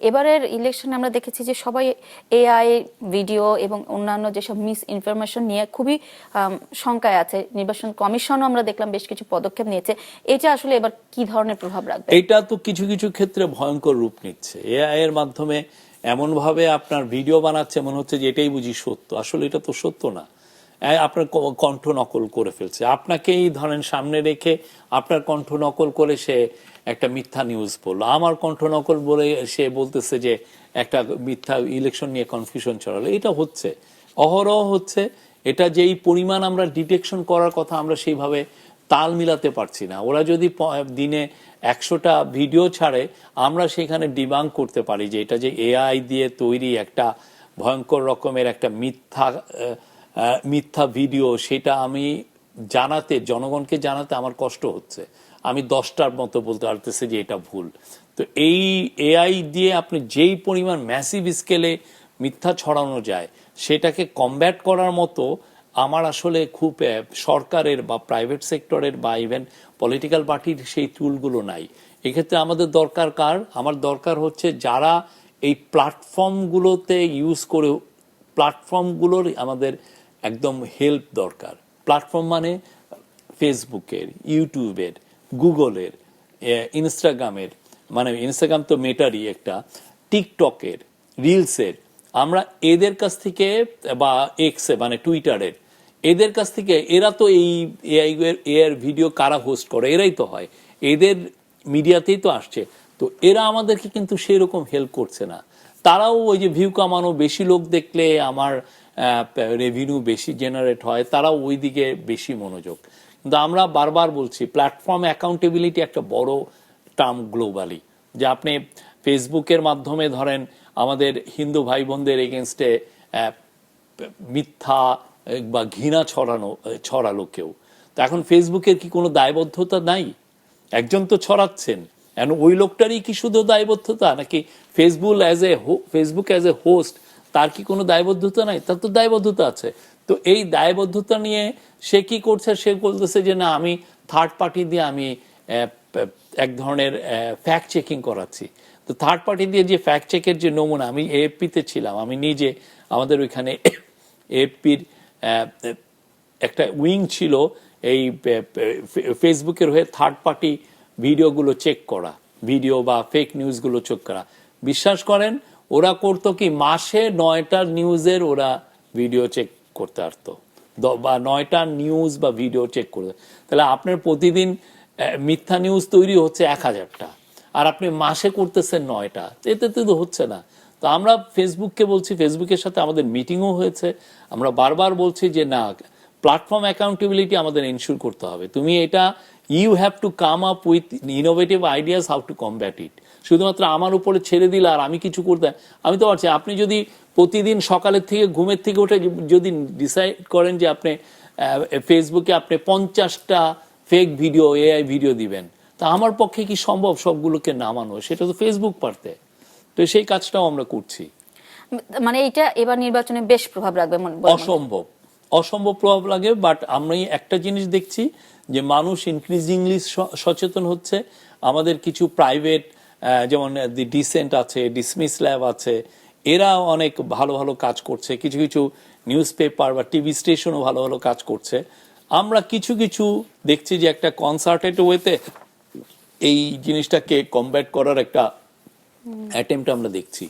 এবারের ইলেকশনে আমরা দেখেছি যে সবাই এআই ভিডিও এবং অন্যান্য যেসব মিস ইনফরমেশন নিয়ে খুবই শঙ্কায় আছে। নির্বাচন কমিশনও আমরা দেখলাম বেশ কিছু পদক্ষেপ নিয়েছে। এটা আসলে এবার কি ধরনের প্রভাব রাখবে? এটা তো কিছু কিছু ক্ষেত্রে ভয়ঙ্কর রূপ নিচ্ছে। এআই এর মাধ্যমে এমন ভাবে আপনার ভিডিও বানাচ্ছে মনে হচ্ছে যে এটাই বুঝি সত্য, আসলে এটা তো সত্য না। আপনার কণ্ঠ নকল করে ফেলছে, আপনাকেই ধরেন সামনে রেখে আপনার কণ্ঠ নকল করে সে একটা মিথ্যা নিউজ বললো, আমার কণ্ঠ নকল বলে সে বলতেছে যে একটা মিথ্যা ইলেকশন নিয়ে কনফিউশন ছড়ালো। এটা হচ্ছে, অহরহ হচ্ছে। এটা যেই পরিমাণ আমরা ডিটেকশন করার কথা আমরা সেইভাবে তাল মিলাতে পারছি না। ওরা যদি দিনে 100টা ভিডিও ছাড়ে, আমরা সেখানে ডিবাঙ্ক করতে পারি যে এটা যে এআই দিয়ে তৈরি একটা ভয়ঙ্কর রকমের একটা মিথ্যা ভিডিও, সেটা আমি জনগণকে জানাতে আমার কষ্ট হচ্ছে। আমি 10টার মতো বলতে পারতেছি যে এটা ভুল। তো এই এআই দিয়ে আপনি যেই পরিমাণ ম্যাসিভ স্কেলে মিথ্যা ছড়ানো যায়, সেটাকে কমব্যাট করার মতো আমার আসলে খুব সরকারের বা প্রাইভেট সেক্টরের বা ইভেন পলিটিক্যাল পার্টির সেই টুলগুলো নাই। এক্ষেত্রে আমাদের দরকার আমার দরকার হচ্ছে যারা এই প্ল্যাটফর্মগুলোতে ইউজ করে, প্ল্যাটফর্মগুলোর আমাদের একদম হেল্প দরকার। প্ল্যাটফর্ম মানে ফেসবুকের, ইউটিউবের, গুগলের, ইনস্টাগ্রামের, মানে ইনস্টাগ্রাম তো মেটারই একটা, টিকটকের, রিলসের, আমরা এদের কাছ থেকে, বা এক্সে মানে টুইটারের, এদের কাছ থেকে, এরা তো এই এআই ভিডিও কারা হোস্ট করে, এরাই তো হয়, এদের মিডিয়াতেই তো আসছে। তো এরা আমাদেরকে কিন্তু সেই রকম হেল্প করছে না। তারাও ওই যে ভিউ কামানো, বেশি লোক দেখলে আমার রেভিনিউ বেশি জেনারেট হয়, তারাও ওই দিকে বেশি মনোযোগ। কিন্তু আমরা বারবার বলছি প্ল্যাটফর্ম অ্যাকাউন্টেবিলিটি একটা বড় টার্ম গ্লোবালি, যে আপনি ফেসবুকের মাধ্যমে ধরেন আমাদের হিন্দু ভাই বোনদের এগেনস্টে মিথ্যা বা ঘৃণা ছড়ালো কেউ, তো এখন ফেসবুকের কি কোনো দায়বদ্ধতা নাই? একজন তো ছড়াচ্ছেন, এখন ওই লোকটারই কি শুধু দায়বদ্ধতা, নাকি ফেসবুক অ্যাজ এ হোস্ট তার কি কোনো দায়বদ্ধতা নাই? তার তো দায়বদ্ধতা আছে। তো এই দায়বদ্ধতা নিয়ে সে কি করছে, সে বলতেছে যে না, আমি থার্ড পার্টি দিয়ে আমি এক ধরনের ফ্যাক্ট চেকিং করাচ্ছি। তো থার্ড পার্টি দিয়ে যে ফ্যাক্ট চেকের যে নমুনা, আমি এএফপিতে ছিলাম, আমি নিজে, আমাদের ওইখানে এএফপির একটা উইং ছিল এই ফেসবুকের হয়ে থার্ড পার্টি ভিডিওগুলো চেক করা, ভিডিও বা ফেক নিউজগুলো চেক করা। বিশ্বাস করেন, ওরা করতো কি, মাসে 9টা নিউজের ওরা ভিডিও চেক করতে পারতো, বা 9টা নিউজ বা ভিডিও চেক করতে। তাহলে আপনার প্রতিদিন মিথ্যা নিউজ তৈরি হচ্ছে 1000টা, আর আপনি মাসে করতেছেন 9টা, এতে তো হচ্ছে না। তো আমরা ফেসবুককে বলছি, ফেসবুকের সাথে আমাদের মিটিংও হয়েছে, আমরা বারবার বলছি যে না, প্ল্যাটফর্ম অ্যাকাউন্টেবিলিটি আমাদের এনশিওর করতে হবে। তুমি এটা, you have to come up with innovative ideas how to combat it. শুধুমাত্র আমার উপরে ছেড়ে দিলে আর আমি কিছু করতে, আমি তো পারছি। আপনি যদি প্রতিদিন সকালের থেকে ঘুমের থেকে উঠে যদি ডিসাইড করেন যে আপনি ফেসবুকে আপনি 50টা ফেক ভিডিও, এআই ভিডিও দিবেন, তা আমার পক্ষে কি সম্ভব সবগুলোকে নামানো? সেটা তো ফেসবুক পারতে। তো সেই কাজটাও আমরা করছি। মানে এটা এবার নির্বাচনে বেশ প্রভাব রাখবে? অসম্ভব প্রভাব লাগে। বাট আমি একটা জিনিস দেখছি যে মানুষ ইনক্রিজিংলি সচেতন হচ্ছে। আমাদের কিছু প্রাইভেট, যেমন দি ডিসেন্ট আছে, ডিসমিস ল্যাব আছে, এরা অনেক ভালো ভালো কাজ করছে। কিছু কিছু নিউজ পেপার বা টিভি স্টেশনও ভালো ভালো কাজ করছে। আমরা কিছু কিছু দেখছি যে একটা কনসার্টেড ওয়েতে এই জিনিসটাকে কমব্যাট করার একটা অ্যাটেম্পট আমরা দেখছি।